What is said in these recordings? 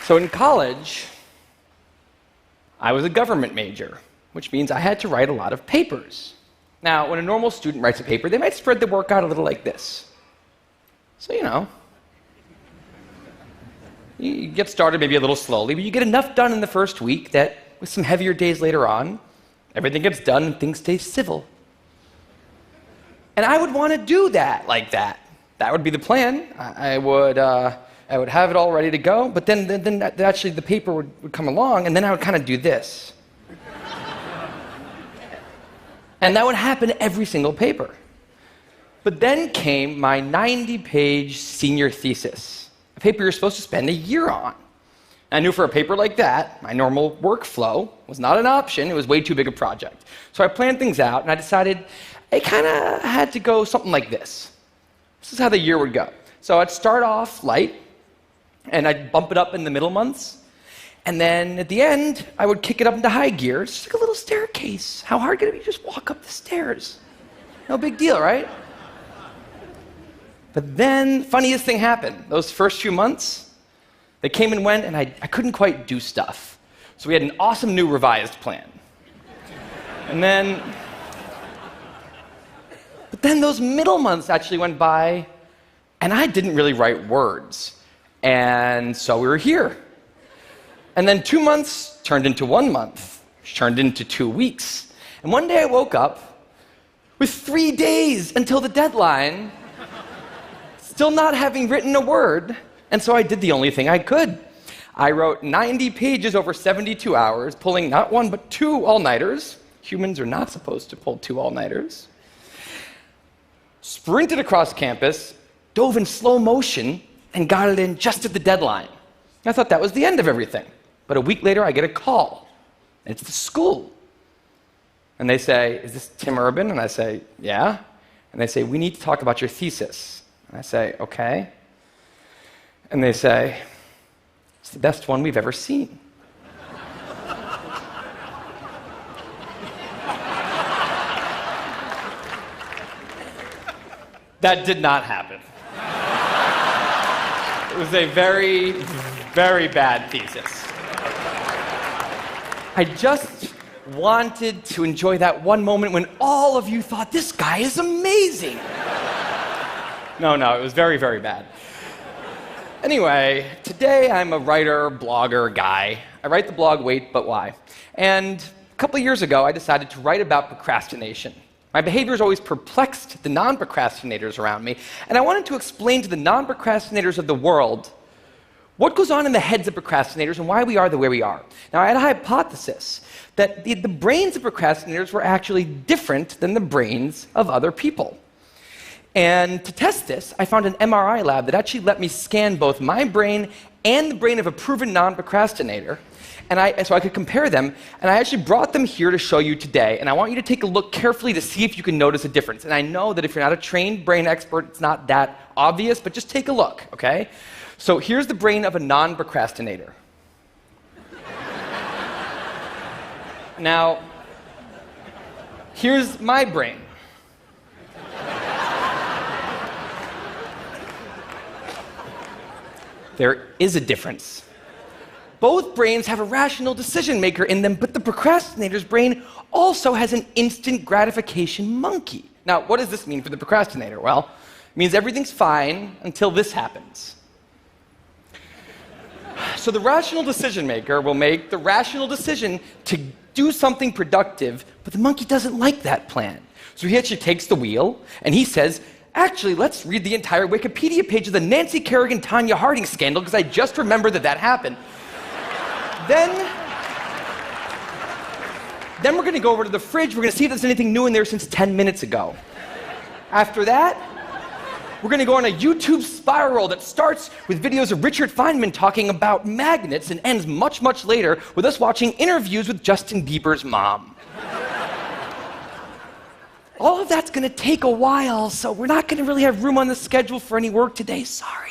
So in college, I was a government major, which means I had to write a lot of papers. Now, when a normal student writes a paper, they might spread the work out a little like this. So, you get started maybe a little slowly, but you get enough done in the first week that with some heavier days later on, everything gets done and things stay civil. And I would want to do that like that. That would be the plan. I would have it all ready to go, but then actually the paper would come along, and then I would kind of do this. And that would happen every single paper. But then came my 90-page senior thesis, a paper you're supposed to spend a year on. I knew for a paper like that, my normal workflow was not an option. It was way too big a project. So I planned things out, and I decided I kind of had to go something like this. This is how the year would go. So I'd start off light, and I'd bump it up in the middle months. And then at the end, I would kick it up into high gear. It's just like a little staircase. How hard could it be to just walk up the stairs? No big deal, right? But then, funniest thing happened. Those first few months, they came and went, and I couldn't quite do stuff. So we had an awesome new revised plan. But then those middle months actually went by, and I didn't really write words. And so we were here. And then 2 months turned into 1 month, which turned into 2 weeks. And one day I woke up with 3 days until the deadline, still not having written a word, and so I did the only thing I could. I wrote 90 pages over 72 hours, pulling not one but 2 all-nighters. Humans are not supposed to pull 2 all-nighters. Sprinted across campus, dove in slow motion, and got it in just at the deadline. I thought that was the end of everything. But a week later, I get a call. It's the school. And they say, "Is this Tim Urban?" And I say, "Yeah." And they say, "We need to talk about your thesis." And I say, "Okay." And they say, "It's the best one we've ever seen." That did not happen. It was a very, very bad thesis. I just wanted to enjoy that one moment when all of you thought, "This guy is amazing." No, it was very, very bad. Anyway, today I'm a writer, blogger guy. I write the blog Wait, But Why? And a couple of years ago, I decided to write about procrastination. My behavior has always perplexed the non-procrastinators around me, and I wanted to explain to the non-procrastinators of the world what goes on in the heads of procrastinators and why we are the way we are. Now, I had a hypothesis that the brains of procrastinators were actually different than the brains of other people. And to test this, I found an MRI lab that actually let me scan both my brain and the brain of a proven non-procrastinator, so I could compare them, and I actually brought them here to show you today, and I want you to take a look carefully to see if you can notice a difference. And I know that if you're not a trained brain expert, it's not that obvious, but just take a look, okay? So here's the brain of a non-procrastinator. Now, here's my brain. There is a difference. Both brains have a rational decision maker in them, but the procrastinator's brain also has an instant gratification monkey. Now, what does this mean for the procrastinator? Well, it means everything's fine until this happens. So the rational decision maker will make the rational decision to do something productive, but the monkey doesn't like that plan. So he actually takes the wheel, and he says, "Actually, let's read the entire Wikipedia page of the Nancy Kerrigan-Tanya Harding scandal, because I just remembered that happened." Then we're going to go over to the fridge. We're going to see if there's anything new in there since 10 minutes ago. After that, we're going to go on a YouTube spiral that starts with videos of Richard Feynman talking about magnets and ends much, much later with us watching interviews with Justin Bieber's mom. All of that's going to take a while, so we're not going to really have room on the schedule for any work today. Sorry.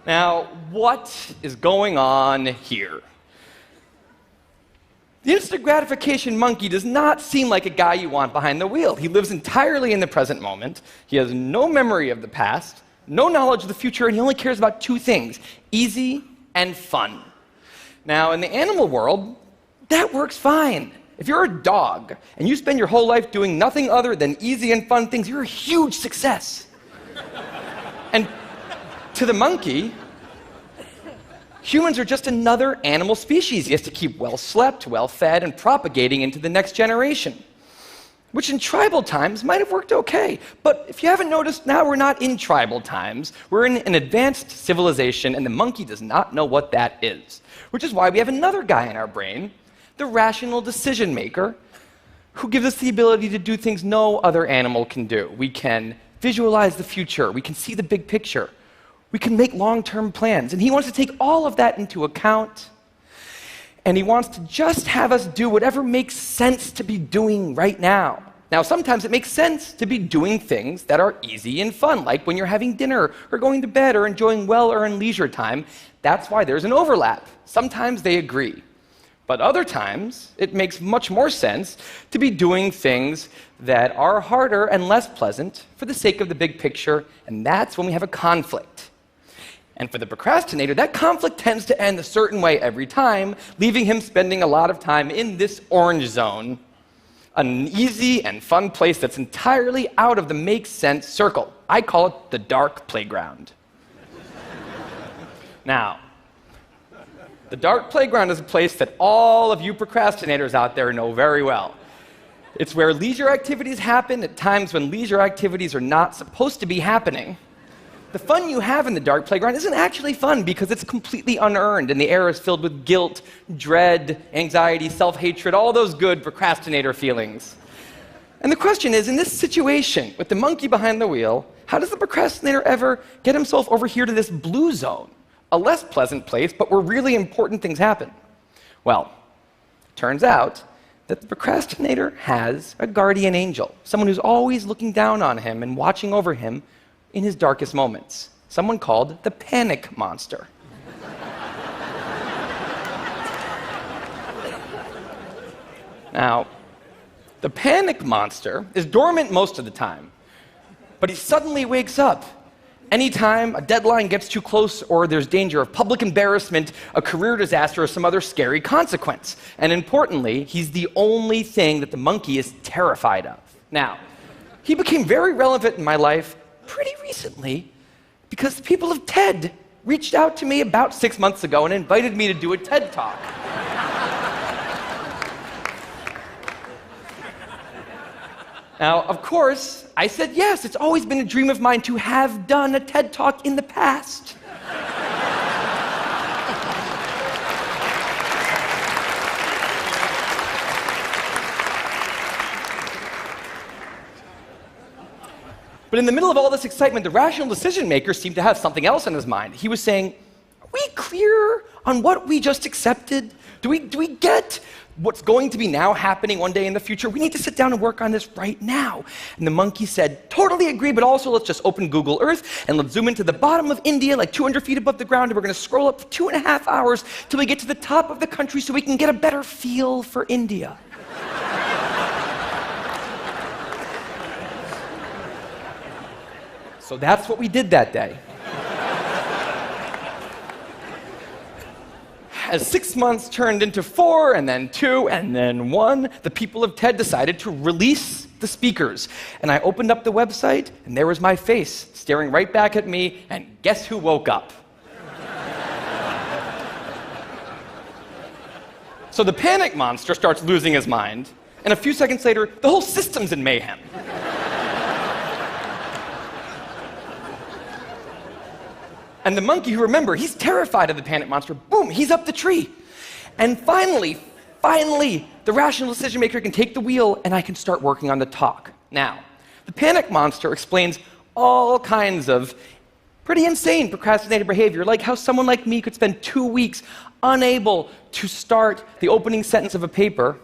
Now, what is going on here? The instant gratification monkey does not seem like a guy you want behind the wheel. He lives entirely in the present moment. He has no memory of the past, no knowledge of the future, and he only cares about two things: easy and fun. Now, in the animal world, that works fine. If you're a dog and you spend your whole life doing nothing other than easy and fun things, you're a huge success. And to the monkey, humans are just another animal species. He has to keep well slept, well fed, and propagating into the next generation, which in tribal times might have worked okay. But if you haven't noticed, now we're not in tribal times. We're in an advanced civilization, and the monkey does not know what that is, which is why we have another guy in our brain, the rational decision maker, who gives us the ability to do things no other animal can do. We can visualize the future. We can see the big picture. We can make long-term plans. And he wants to take all of that into account. And he wants to just have us do whatever makes sense to be doing right now. Now, sometimes it makes sense to be doing things that are easy and fun, like when you're having dinner or going to bed or enjoying well-earned leisure time. That's why there's an overlap. Sometimes they agree. But other times, it makes much more sense to be doing things that are harder and less pleasant for the sake of the big picture, and that's when we have a conflict. And for the procrastinator, that conflict tends to end a certain way every time, leaving him spending a lot of time in this orange zone, an easy and fun place that's entirely out of the makes sense circle. I call it the dark playground. Now, the dark playground is a place that all of you procrastinators out there know very well. It's where leisure activities happen at times when leisure activities are not supposed to be happening. The fun you have in the dark playground isn't actually fun because it's completely unearned, and the air is filled with guilt, dread, anxiety, self-hatred, all those good procrastinator feelings. And the question is, in this situation, with the monkey behind the wheel, how does the procrastinator ever get himself over here to this blue zone? A less pleasant place, but where really important things happen. Well, it turns out that the procrastinator has a guardian angel, someone who's always looking down on him and watching over him in his darkest moments, someone called the panic monster. Now, the panic monster is dormant most of the time, but he suddenly wakes up anytime a deadline gets too close or there's danger of public embarrassment, a career disaster, or some other scary consequence. And importantly, he's the only thing that the monkey is terrified of. Now, he became very relevant in my life pretty recently because the people of TED reached out to me about 6 months ago and invited me to do a TED Talk. Now, of course, I said yes. It's always been a dream of mine to have done a TED Talk in the past. But in the middle of all this excitement, the rational decision maker seemed to have something else on his mind. He was saying, are we clear on what we just accepted? Do we get what's going to be now happening one day in the future? We need to sit down and work on this right now. And the monkey said, totally agree, but also let's just open Google Earth and let's zoom into the bottom of India, like 200 feet above the ground, and we're going to scroll up for 2.5 hours till we get to the top of the country so we can get a better feel for India. So that's what we did that day. As 6 months turned into 4, and then 2, and then 1, the people of TED decided to release the speakers. And I opened up the website, and there was my face staring right back at me, and guess who woke up? So the panic monster starts losing his mind, and a few seconds later, the whole system's in mayhem. And the monkey, who, remember, he's terrified of the panic monster, boom, he's up the tree. And finally, the rational decision maker can take the wheel and I can start working on the talk. Now, the panic monster explains all kinds of pretty insane procrastinator behavior, like how someone like me could spend 2 weeks unable to start the opening sentence of a paper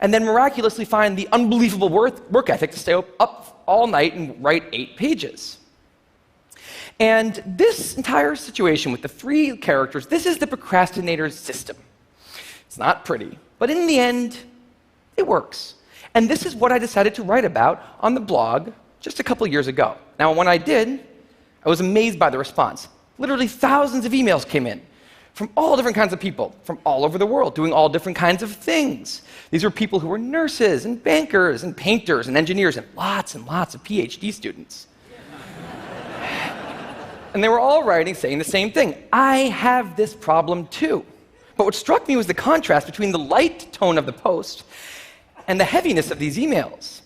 and then miraculously find the unbelievable work ethic to stay up all night and write 8 pages. And this entire situation with the 3 characters, this is the procrastinator's system. It's not pretty, but in the end, it works. And this is what I decided to write about on the blog just a couple years ago. Now, when I did, I was amazed by the response. Literally thousands of emails came in from all different kinds of people, from all over the world, doing all different kinds of things. These were people who were nurses and bankers and painters and engineers and lots of PhD students. And they were all writing saying the same thing. I have this problem too. But what struck me was the contrast between the light tone of the post and the heaviness of these emails.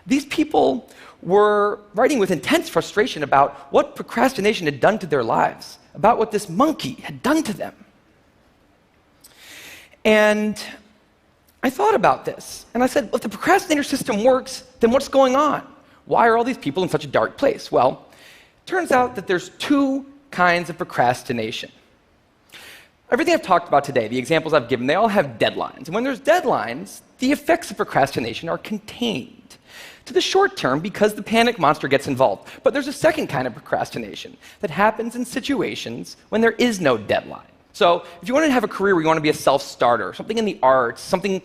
These people were writing with intense frustration about what procrastination had done to their lives, about what this monkey had done to them. And I thought about this, and I said, well, if the procrastinator system works, then what's going on? Why are all these people in such a dark place? Well, it turns out that there's two kinds of procrastination. Everything I've talked about today, the examples I've given, they all have deadlines. And when there's deadlines, the effects of procrastination are contained to the short term because the panic monster gets involved. But there's a second kind of procrastination that happens in situations when there is no deadline. So if you want to have a career where you want to be a self-starter, something in the arts, something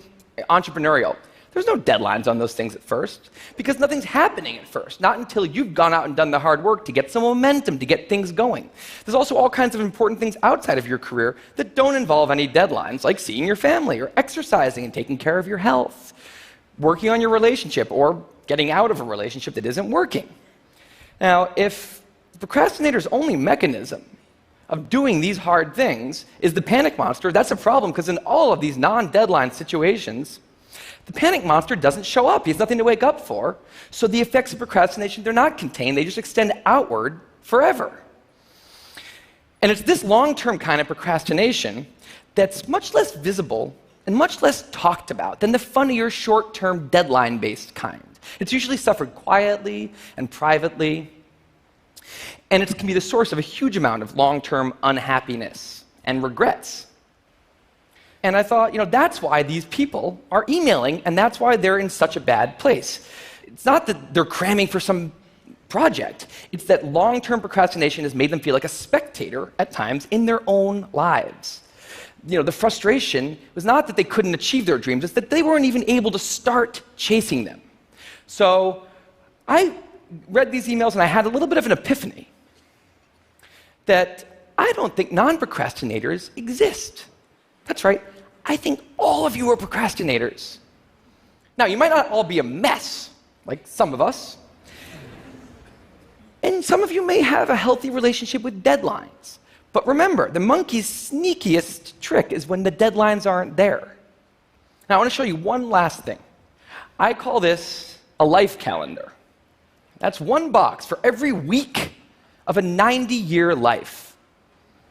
entrepreneurial, there's no deadlines on those things at first because nothing's happening at first, not until you've gone out and done the hard work to get some momentum, to get things going. There's also all kinds of important things outside of your career that don't involve any deadlines, like seeing your family or exercising and taking care of your health, working on your relationship or getting out of a relationship that isn't working. Now, if the procrastinator's only mechanism of doing these hard things is the panic monster, that's a problem because in all of these non-deadline situations, the panic monster doesn't show up. He has nothing to wake up for. So the effects of procrastination, they're not contained. They just extend outward forever. And it's this long-term kind of procrastination that's much less visible and much less talked about than the funnier, short-term, deadline-based kind. It's usually suffered quietly and privately, and it can be the source of a huge amount of long-term unhappiness and regrets. And I thought, that's why these people are emailing, and that's why they're in such a bad place. It's not that they're cramming for some project. It's that long-term procrastination has made them feel like a spectator at times in their own lives. The frustration was not that they couldn't achieve their dreams, it's that they weren't even able to start chasing them. So I read these emails, and I had a little bit of an epiphany that I don't think non-procrastinators exist. That's right. I think all of you are procrastinators. Now, you might not all be a mess, like some of us. And some of you may have a healthy relationship with deadlines. But remember, the monkey's sneakiest trick is when the deadlines aren't there. Now, I want to show you one last thing. I call this a life calendar. That's one box for every week of a 90-year life.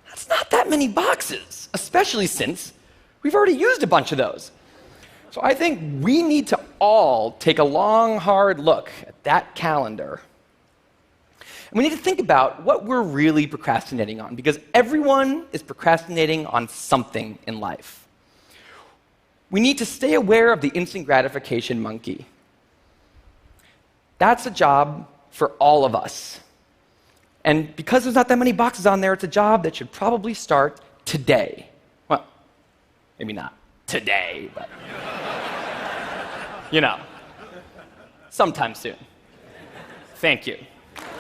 That's not that many boxes, especially since we've already used a bunch of those. So I think we need to all take a long, hard look at that calendar. And we need to think about what we're really procrastinating on, because everyone is procrastinating on something in life. We need to stay aware of the instant gratification monkey. That's a job for all of us. And because there's not that many boxes on there, it's a job that should probably start today. Well, maybe not today, but sometime soon. Thank you.